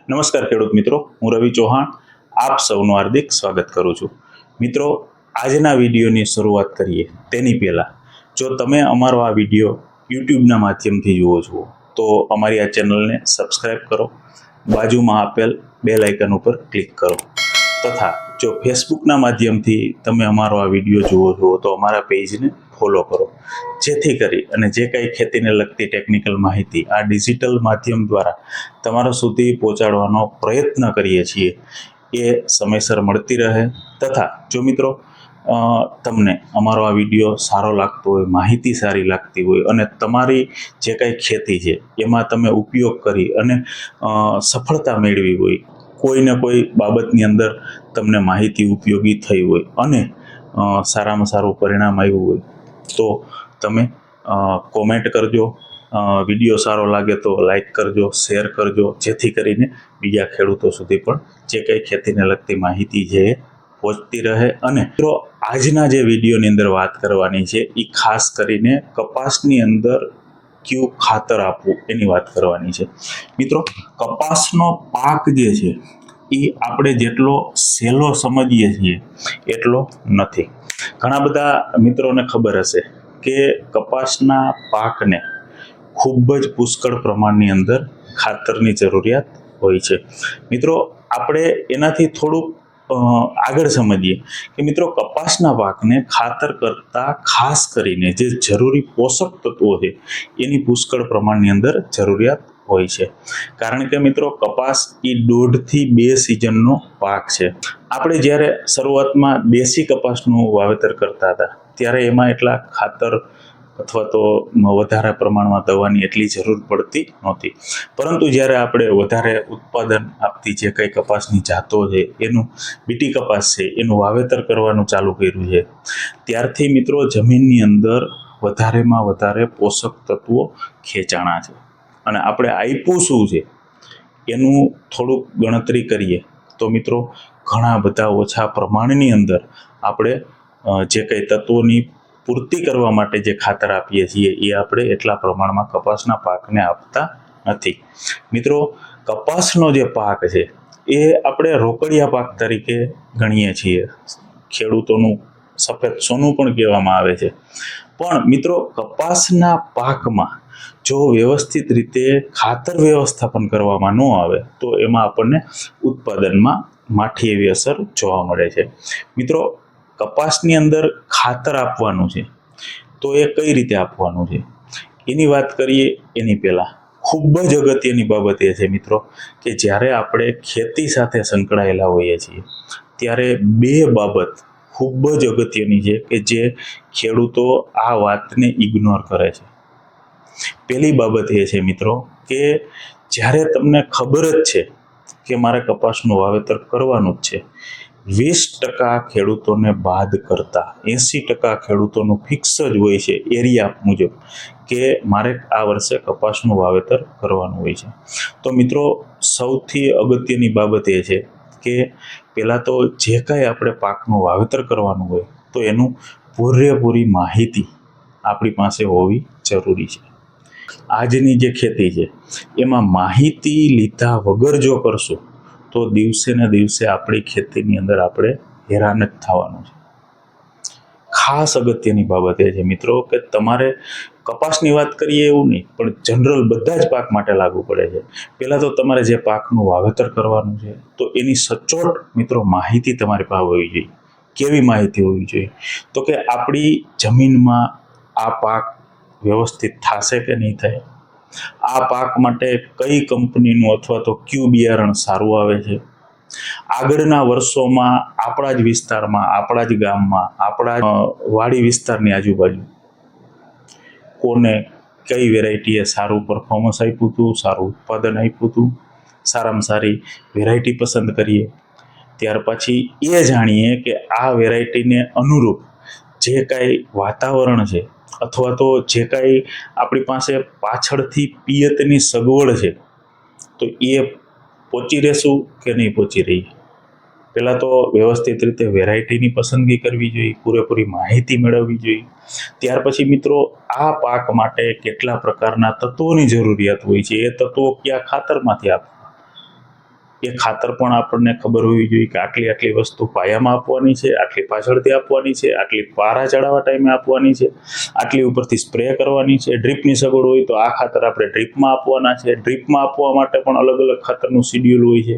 નમસ્કાર ખેડૂત મિત્રો, હું રવિ ચૌહાણ આપ સૌનું હાર્દિક સ્વાગત કરું છું. મિત્રો, આજના વિડીયોની શરૂઆત કરીએ તેની પહેલાં જો તમે અમારો આ વિડીયો યુટ્યુબના માધ્યમથી જુઓ છો તો અમારી આ ચેનલને સબસ્ક્રાઈબ કરો, બાજુમાં આપેલ બેલ આઇકન ઉપર ક્લિક કરો તથા જો ફેસબુકના માધ્યમથી તમે અમારો આ વિડીયો જુઓ છો તો અમારા પેજને ફોલો કરો, જેથી કરી અને જે કંઈ ખેતીને લગતી ટેકનિકલ માહિતી આ ડિજિટલ માધ્યમ દ્વારા તમારા સુધી પહોંચાડવાનો પ્રયત્ન કરીએ છીએ એ સમયસર મળતી રહે. તથા જો મિત્રો તમને અમારો આ વિડીયો સારો લાગતો હોય, માહિતી સારી લાગતી હોય અને તમારી જે કાંઈ ખેતી છે એમાં તમે ઉપયોગ કરી અને સફળતા મેળવી હોય, કોઈને કોઈ બાબતની અંદર તમને માહિતી ઉપયોગી થઈ હોય અને સારામાં સારું પરિણામ આવ્યું હોય તો તમે કોમેન્ટ કરજો. વિડીયો સારો લાગે તો લાઈક કરજો, શેર કરજો, જેથી કરીને બીજા ખેડૂતો સુધી પણ જે કંઈ ખેતીને લગતી માહિતી છે એ પહોંચતી રહે. અને મિત્રો, આજના જે વિડીયોની અંદર વાત કરવાની છે એ ખાસ કરીને કપાસની અંદર કયું ખાતર આપવું એની વાત કરવાની છે. મિત્રો, કપાસનો પાક જે છે એ આપણે જેટલો સહેલો સમજીએ છીએ એટલો નથી. ઘણા બધા મિત્રોને ખબર હશે કે કપાસના પાકને ખૂબ જ પુષ્કળ પ્રમાણની અંદર ખાતરની જરૂરિયાત હોય છે. મિત્રો, આપણે એનાથી થોડુંક આગળ સમજીએ કે મિત્રો, કપાસના પાકને ખાતર કરતાં ખાસ કરીને જે જરૂરી પોષક તત્વો છે એની પુષ્કળ પ્રમાણની અંદર જરૂરિયાત હોય છે. કારણ કે મિત્રો, કપાસ એ 1.5 થી 2 સિઝનનો પાક છે. આપણે જ્યારે શરૂઆતમાં દેશી કપાસનું વાવેતર કરતા હતા ત્યારે એમાં એટલા ખાતર અથવા તો વધારે પ્રમાણમાં દવાની એટલી જરૂર પડતી નહોતી. પરંતુ જ્યારે આપણે વધારે ઉત્પાદન આપતી જે કંઈ કપાસની જાતો છે, એનું બીટી કપાસ છે, એનું વાવેતર કરવાનું ચાલુ કર્યું છે, ત્યારથી મિત્રો જમીનની અંદર વધારેમાં વધારે પોષક તત્વો ખેંચાણા છે. અને આપણે આપ્યું શું છે એનું થોડુંક ગણતરી કરીએ તો મિત્રો ઘણા બધા ઓછા પ્રમાણની અંદર આપણે જે કંઈ તત્વોની પૂર્તિ કરવા માટે જે ખાતર આપીએ છીએ એ આપણે એટલા પ્રમાણમાં કપાસના પાકને આપતા નથી. મિત્રો, કપાસનો જે પાક છે એ આપણે રોકડિયા પાક તરીકે ગણીએ છીએ. ખેડૂતોનું સફેદ સોનું પણ કહેવામાં આવે છે. પણ મિત્રો, કપાસના પાકમાં જો વ્યવસ્થિત રીતે ખાતર વ્યવસ્થાપન કરવામાં ન આવે તો એમાં આપણને ઉત્પાદનમાં માઠી એવી અસર જોવા મળે છે. મિત્રો, કપાસની અંદર ખાતર આપવાનું છે તો એ કઈ રીતે આપવાનું છે એની વાત કરીએ એની પહેલાં ખૂબ જ અગત્યની બાબત એ છે મિત્રો કે જ્યારે આપણે ખેતી સાથે સંકળાયેલા હોઈએ છીએ ત્યારે 2 બાબત ખૂબ જ અગત્યની છે કે જે ખેડૂતો આ વાતને ઇગ્નોર કરે છે. પહેલી બાબત એ છે મિત્રો કે જ્યારે તમને ખબર જ છે કે મારે કપાસનું વાવેતર કરવાનું જ છે, 20% ખેડૂતોને બાદ કરતા 80% ખેડૂતોનું ફિક્સ જ હોય છે એરિયા મુજબ કે મારે આ વર્ષે કપાસનું વાવેતર કરવાનું હોય છે. તો મિત્રો, સૌથી અગત્યની બાબત એ છે કે પહેલાં તો જે કાંઈ આપણે પાકનું વાવેતર કરવાનું હોય તો એનું પૂરેપૂરી માહિતી આપણી પાસે હોવી જરૂરી છે. આજની જે ખેતી છે એમાં માહિતી લીધા વગર જો કરશું તો દિવસે ને દિવસે આપણી ખેતીની અંદર આપણે હેરાન જ થવાનું છે. ખાસ અગત્યની બાબત એ છે મિત્રો કે તમારે કપાસની વાત કરીએ એવું નહીં, પણ જનરલ બધા જ પાક માટે લાગુ પડે છે. પહેલાં તો તમારે જે પાકનું વાવેતર કરવાનું છે તો એની સચોટ મિત્રો માહિતી તમારી પાસે હોવી જોઈએ. કેવી માહિતી હોવી જોઈએ તો કે આપણી જમીનમાં આ પાક વ્યવસ્થિત થશે કે નહીં થાય, આ પાક માટે કઈ કંપનીનું અથવા તો કયું બિયારણ સારું આવે છે, આગળના વર્ષોમાં આપણા જ વિસ્તારમાં, આપણા જ ગામમાં, આપણા વાડી વિસ્તારની આજુબાજુ કોને કઈ વેરાયટીએ સારું પરફોર્મન્સ આપ્યું હતું, સારું ઉત્પાદન આપ્યું હતું, સારામાં સારી વેરાયટી પસંદ કરીએ. ત્યાર પછી એ જાણીએ કે આ વેરાયટીને અનુરૂપ જે કાંઈ વાતાવરણ છે અથવા તો જે કાંઈ આપણી પાસે પાછળથી પિયતની સગવડ છે તો એ પહોંચી રહેશું કે નહીં પહોંચી રહી. પહેલાં તો વ્યવસ્થિત રીતે વેરાયટીની પસંદગી કરવી જોઈએ, પૂરેપૂરી માહિતી મેળવવી જોઈએ. ત્યાર પછી મિત્રો, આ પાક માટે કેટલા પ્રકારના તત્વોની જરૂરિયાત હોય છે, એ તત્વો કયા ખાતરમાંથી આપવા, એ ખાતર પણ આપણને ખબર હોવી જોઈએ કે આટલી આટલી વસ્તુ પાયામાં આપવાની છે, આટલી પાછળથી આપવાની છે, આટલી પારા ચડાવવા ટાઈમે આપવાની છે, આટલી ઉપરથી સ્પ્રે કરવાની છે. ડ્રીપની સગવડ હોય તો આ ખાતર આપણે ડ્રીપમાં આપવાના છે. ડ્રીપમાં આપવા માટે પણ અલગ અલગ ખાતરનું શિડ્યુલ હોય છે.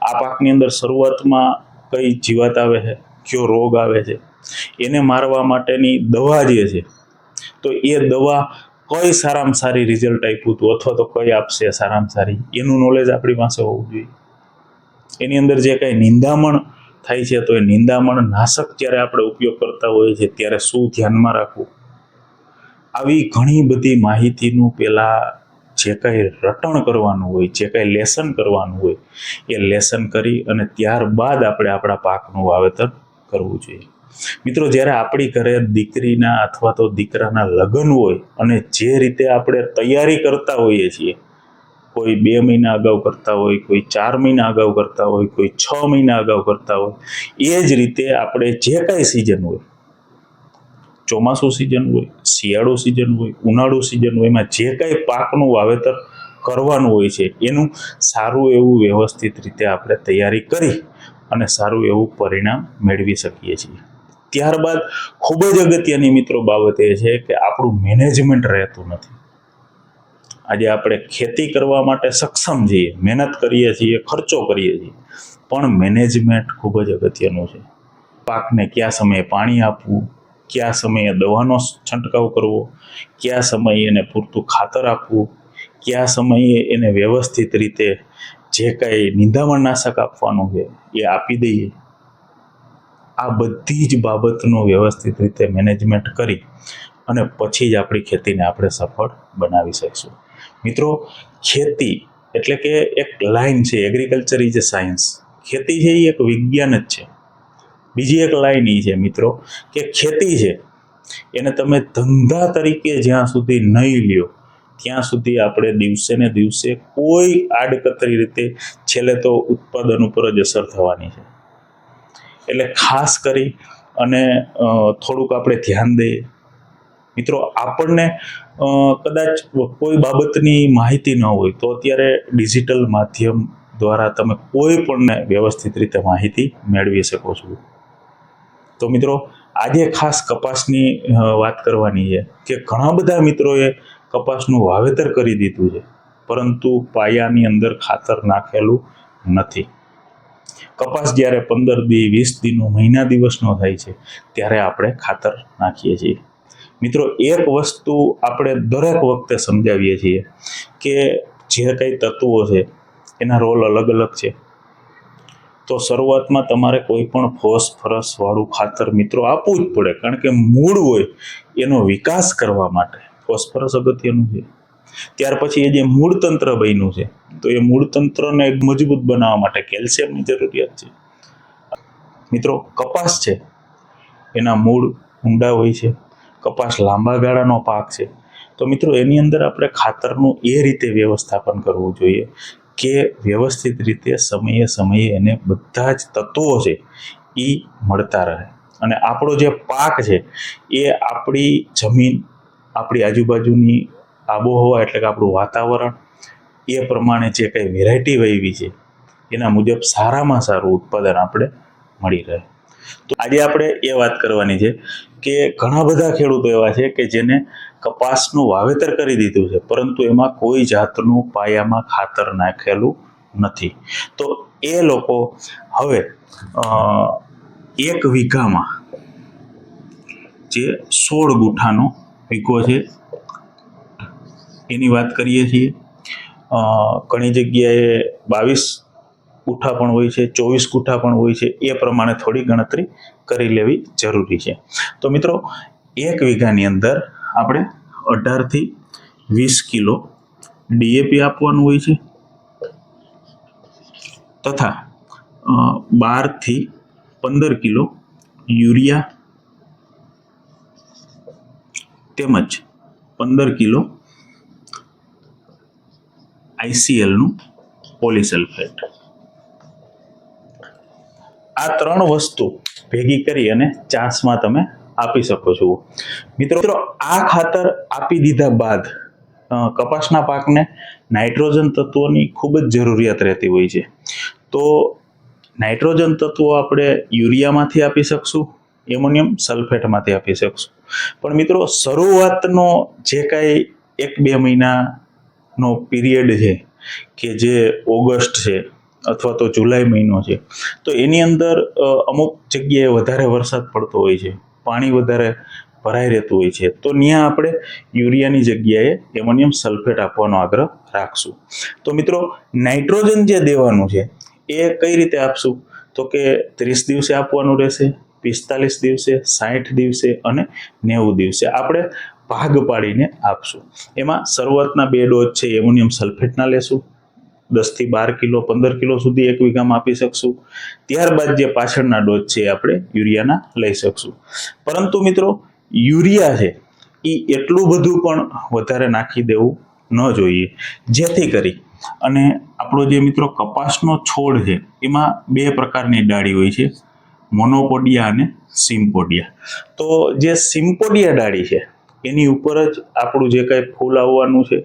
આ પાકની અંદર શરૂઆતમાં કઈ જીવાત આવે છે, કયો રોગ આવે છે, એને મારવા માટેની દવા જે છે, તો એ દવા કઈ સારામાં સારી રિઝલ્ટ આપ્યું હતું અથવા તો કઈ આપશે સારામાં સારી, એનું નોલેજ આપણી પાસે હોવું જોઈએ. એની અંદર જે કંઈ નિંદામણ થાય છે તો એ નિંદામણ નાશક જ્યારે આપણે ઉપયોગ કરતા હોઈએ છીએ ત્યારે શું ધ્યાનમાં રાખવું, આવી ઘણી બધી માહિતીનું પહેલાં જે કંઈ રટણ કરવાનું હોય, જે કંઈ લેસન કરવાનું હોય, એ લેસન કરી અને ત્યારબાદ આપણે આપણા પાકનું વાવેતર કરવું જોઈએ. મિત્રો, જ્યારે આપણી ઘરે દીકરીના અથવા તો દીકરાના લગ્ન હોય અને જે રીતે આપણે તૈયારી કરતા હોઈએ છીએ, કોઈ 2 મહિના અગાઉ કરતા હોય, કોઈ 4 મહિના અગાઉ કરતા હોય, કોઈ 6 મહિના અગાઉ કરતા હોય, એ જ રીતે આપણે જે કાંઈ સિઝન હોય, ચોમાસું સિઝન હોય, શિયાળુ સિઝન હોય, ઉનાળુ સિઝન હોય, એમાં જે કાંઈ પાકનું વાવેતર કરવાનું હોય છે એનું સારું એવું વ્યવસ્થિત રીતે આપણે તૈયારી કરી અને સારું એવું પરિણામ મેળવી શકીએ છીએ. ત્યારબાદ ખૂબ જ અગત્યની મિત્રો બાબત એ છે કે આપણું મેનેજમેન્ટ રહેતું નથી. આજે આપણે ખેતી કરવા માટે સક્ષમ છીએ, મહેનત કરીએ છીએ, ખર્ચો કરીએ છીએ, પણ મેનેજમેન્ટ ખૂબ જ અગત્યનું છે. પાકને કયા સમયે પાણી આપવું, કયા સમયે દવાનો છંટકાવ કરવો, કયા સમયે એને પૂરતું ખાતર આપવું, કયા સમયે એને વ્યવસ્થિત રીતે જે કાંઈ નિંદામણનાશક આપવાનું છે એ આપી દઈએ. આ બધી જ બાબતનું વ્યવસ્થિત રીતે મેનેજમેન્ટ કરી અને પછી જ આપણી ખેતીને આપણે સફળ બનાવી શકીશું. મિત્રો, ખેતી એટલે કે એક લાઈન છે, એગ્રીકલ્ચર ઇઝ અ સાયન્સ. ખેતી છે એ એક વિજ્ઞાન જ છે. બીજી એક લાઈન એ છે મિત્રો કે ખેતી છે એને તમે ધંધા તરીકે જ્યાં સુધી નહીં લ્યો ત્યાં સુધી આપણે દિવસે ને દિવસે કોઈ આડકતરી રીતે છેલ્લે તો ઉત્પાદન ઉપર જ અસર થવાની છે. એટલે ખાસ કરી અને થોડુંક આપણે ધ્યાન દઈએ. મિત્રો, આપણને કદાચ કોઈ બાબતની માહિતી ન હોય તો અત્યારે ડિજિટલ માધ્યમ દ્વારા તમે કોઈ પણને વ્યવસ્થિત રીતે માહિતી મેળવી શકો છો. તો મિત્રો, આજે ખાસ કપાસની વાત કરવાની છે કે ઘણા બધા મિત્રોએ કપાસનું વાવેતર કરી દીધું છે પરંતુ પાયાની અંદર ખાતર નાખેલું નથી. કપાસ જ્યારે 15 દી, 20 દીનો, મહિના દિવસનો થાય છે ત્યારે આપણે ખાતર નાખીએ છીએ. મિત્રો, એક વસ્તુ આપણે દરેક વખતે સમજાવીએ છીએ કે જે કંઈ તત્વો છે એના રોલ અલગ અલગ છે. તો શરૂઆતમાં તમારે કોઈ પણ ફોસ્ફરસ વાળું ખાતર મિત્રો આપવું જ પડે, કારણ કે મૂળ હોય એનો વિકાસ કરવા માટે ફોસ્ફરસ અગત્યનું છે. ત્યાર પછી એ જે મૂળ તંત્ર બન્યું છે તો એ મૂળ તંત્રને મજબૂત બનાવવા માટે કેલ્શિયમની જરૂરિયાત છે. મિત્રો, કપાસ છે એના મૂળ ઊંડા હોય છે. કપાસ લાંબા ગાળાનો પાક છે. તો મિત્રો, એની અંદર આપણે ખાતરનું એ રીતે વ્યવસ્થાપન કરવું જોઈએ કે વ્યવસ્થિત રીતે સમયે સમયે એને બધા જ તત્વો છે એ મળતા રહે અને આપણો જે પાક છે એ આપણી જમીન, આપણી આજુબાજુની આબોહવા એટલે કે આપણું વાતાવરણ એ પ્રમાણે જે કંઈ વેરાયટી વાવી છે એના મુજબ સારામાં સારું ઉત્પાદન આપણે મળી રહે. તો આજે આપણે એ વાત કરવાની છે કે ઘણા બધા ખેડૂતો એવા છે કે જેને કપાસનું વાવેતર કરી દીધું છે પરંતુ એમાં કોઈ જાતનું પાયામાં ખાતર નાખેલું નથી. તો એ લોકો હવે 1 વીઘામાં જે 16 ગુઠાનો વીઘો છે એની વાત કરીએ છીએ. ઘણી જગ્યાએ 22 ગુઠા પણ હોય છે, 24 ગુઠા પણ હોય છે. એ પ્રમાણે થોડી ગણતરી કરી લેવી જરૂરી છે. તો મિત્રો, 1 વીઘાની અંદર આપણે 18 થી 20 કિલો ડીએપી આપવાનું હોય છે તથા 12 થી 15 કિલો યુરિયા તેમજ 15 કિલો ICLનું પોલીસલ્ફેટ. આ 3 વસ્તુ ભેગી કરી અને ચાસમાં તમે આપી શકો છો. મિત્રો, આ ખાતર આપી દીધા બાદ કપાસના પાકને નાઇટ્રોજન તત્વોની ખૂબ જ જરૂરિયાત રહેતી હોય છે. તો નાઇટ્રોજન તત્વો આપણે યુરિયામાંથી આપી શકશું, એમોનિયમ સલ્ફેટમાંથી આપી શકશું. પણ મિત્રો શરૂઆતનો જે કાંઈ 1-2 મહિનાનો પીરિયડ છે કે જે ઓગસ્ટ છે અથવા તો જુલાઈ મહિનો છે, તો એની અંદર અમુક જગ્યાએ વધારે વરસાદ પડતો હોય છે, પાણી વધારે ભરાઈ રહેતું હોય છે, તો ત્યાં આપણે યુરિયાની જગ્યાએ એમોનિયમ સલ્ફેટ આપવાનો આગ્રહ રાખશું. તો મિત્રો નાઇટ્રોજન જે દેવાનું છે એ કઈ રીતે આપશું? તો કે 30 દિવસે આપવાનું રહેશે, 45 દિવસે, 60 દિવસે અને 90 દિવસે આપણે ભાગ પાડીને આપશું. એમાં શરૂઆતના 2 ડોઝ છે એમોનિયમ સલ્ફેટના લેશું, 10 થી 12 કિલો 15 કિલો સુધી 1 વીઘામાં આપી શકશું. ત્યારબાદ જે પાછળના ડોઝ છે આપણે યુરિયાના લઈ શકશું. પરંતુ મિત્રો યુરિયા છે એ એટલું બધું પણ વધારે નાખી દેવું ન જોઈએ, જેથી કરી અને આપણો જે મિત્રો કપાસનો છોડ છે એમાં 2 પ્રકારની ડાળી હોય છે, મોનોપોડિયા અને સિમ્પોડિયા. તો જે સિમ્પોડિયા ડાળી છે એની ઉપર જ આપણું જે કાંઈ ફૂલ આવવાનું છે,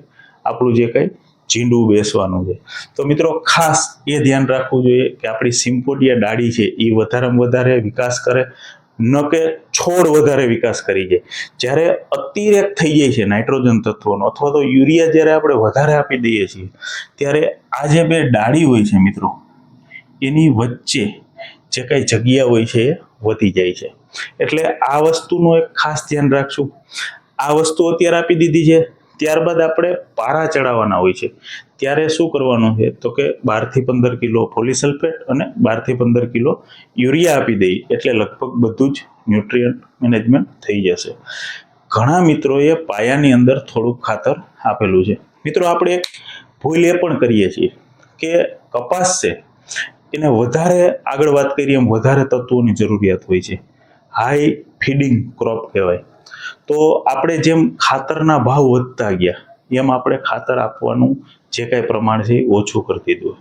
આપણું જે કાંઈ ઝીંડું બેસવાનું છે. તો મિત્રો ખાસ એ ધ્યાન રાખવું જોઈએ કે આપણી સિમ્પોડિયા ડાળી છે એ વધારેમાં વધારે વિકાસ કરે, ન કે છોડ વધારે વિકાસ કરી જાય. જ્યારે અતિરેક થઈ જાય છે નાઇટ્રોજન તત્વોનો અથવા તો યુરિયા જ્યારે આપણે વધારે આપી દઈએ છીએ, ત્યારે આ જે 2 ડાળી હોય છે મિત્રો એની વચ્ચે જે કાંઈ જગ્યા હોય છે એ વધી જાય છે. એટલે આ વસ્તુનું એક ખાસ ધ્યાન રાખશું. આ વસ્તુ અત્યારે આપી દીધી છે, ત્યારબાદ આપણે પારા ચડાવવાના હોય છે. ત્યારે શું કરવાનું છે? તો કે 12 થી 15 કિલો પોલીસલ્ફેટ અને 12 થી 15 કિલો યુરિયા આપી દઈએ એટલે લગભગ બધું જ ન્યુટ્રિયન્ટ મેનેજમેન્ટ થઈ જશે. ઘણા મિત્રોએ પાયાની અંદર થોડુંક ખાતર આપેલું છે. મિત્રો આપણે એક ભૂલ એ પણ કરીએ છીએ કે કપાસ છે એને વધારે, આગળ વાત કરીએ એમ, વધારે તત્વોની જરૂરિયાત હોય છે, હાઈ ફીડિંગ ક્રોપ કહેવાય. તો આપણે જેમ ખાતરના ભાવ વધતા ગયા એમ આપણે ખાતર આપવાનું જે કાંઈ પ્રમાણ છે એ ઓછું કરી દીધું.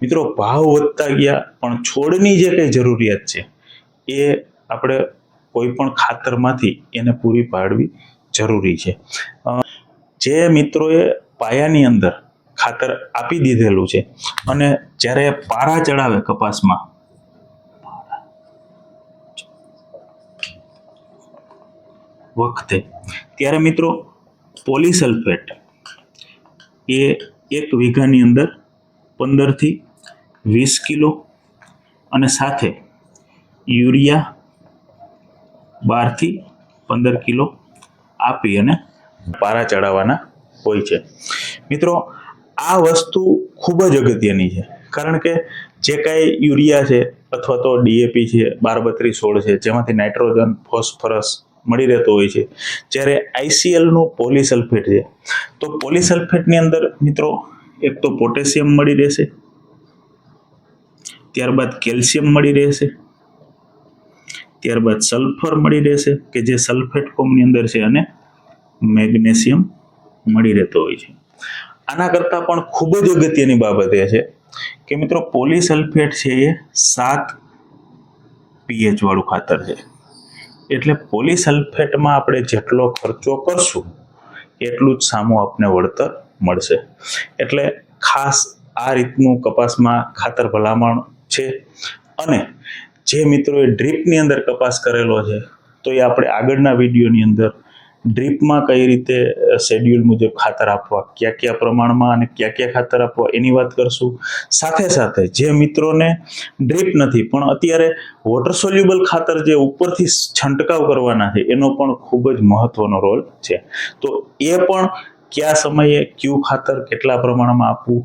મિત્રો ભાવ વધતા ગયા પણ છોડની જે કાંઈ જરૂરિયાત છે એ આપણે કોઈ પણ ખાતરમાંથી એને પૂરી પાડવી જરૂરી છે. જે મિત્રોએ પાયાની અંદર ખાતર આપી દીધેલું છે અને જ્યારે પારા ચડાવે કપાસમાં વખતે, ત્યારે મિત્રો પોલીસલ્ફેટ એ 1 વીઘાની અંદર 15 થી 20 કિલો અને સાથે યુરિયા 12 થી 15 કિલો આપી અને પારા ચડાવવાના હોય છે. મિત્રો આ વસ્તુ ખૂબ જ અગત્યની છે, કારણ કે જે કાંઈ યુરિયા છે અથવા તો ડીએપી છે, 12-32-16 છે, જેમાંથી નાઇટ્રોજન, ફોસ્ફરસ મળી રહેતો હોય છે, જ્યારે આઈસીએલનું પોલીસલ્ફેટ છે, તો પોલીસલ્ફેટની અંદર મિત્રો એક તો પોટેશિયમ મળી રહેશે, ત્યારબાદ કેલ્શિયમ મળી રહેશે, ત્યારબાદ સલ્ફર મળી રહેશે કે જે સલ્ફેટ ફોર્મની અંદર છે, અને મેગ્નેશિયમ મળી રહેતો હોય છે. આના કરતાં પણ ખૂબ જ અગત્યની બાબત એ છે કે મિત્રો પોલીસલ્ફેટ છે એ 7 pH વાળું ખાતર છે. એટલે પોલીસલ્ફેટમાં આપણે જેટલો ખર્ચો કરશું એટલું જ સામું આપને વળતર મળશે. એટલે ખાસ આ રીતનું કપાસમાં ખાતર ભલામણ છે. અને જે મિત્રોએ ડ્રીપની અંદર કપાસ કરેલો છે તો એ આપણે આગળના વિડીયોની અંદર ડ્રીપમાં કઈ રીતે શેડ્યુલ મુજબ ખાતર આપવા, કયા કયા પ્રમાણમાં અને કયા કયા ખાતર આપવા એની વાત કરશું. સાથે સાથે જે મિત્રોને ડ્રીપ નથી પણ અત્યારે વોટર સોલ્યુબલ ખાતર જે ઉપરથી છંટકાવ કરવાના છે એનો પણ ખૂબ જ મહત્વનો રોલ છે. તો એ પણ કયા સમયે કયું ખાતર કેટલા પ્રમાણમાં આપવું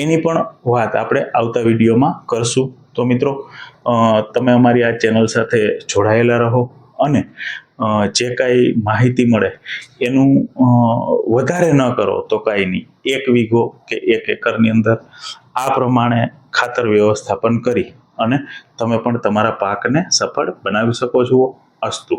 એની પણ વાત આપણે આવતા વિડીયોમાં કરશું. તો મિત્રો તમે અમારી આ ચેનલ સાથે જોડાયેલા રહો અને જે કાંઈ માહિતી મળે એનું વધારે ન કરો તો કાંઈ નહીં, 1 વીઘો કે 1 એકરની અંદર આ પ્રમાણે ખાતર વ્યવસ્થાપન કરી અને તમે પણ તમારા પાકને સફળ બનાવી શકો છો. અસ્તુ.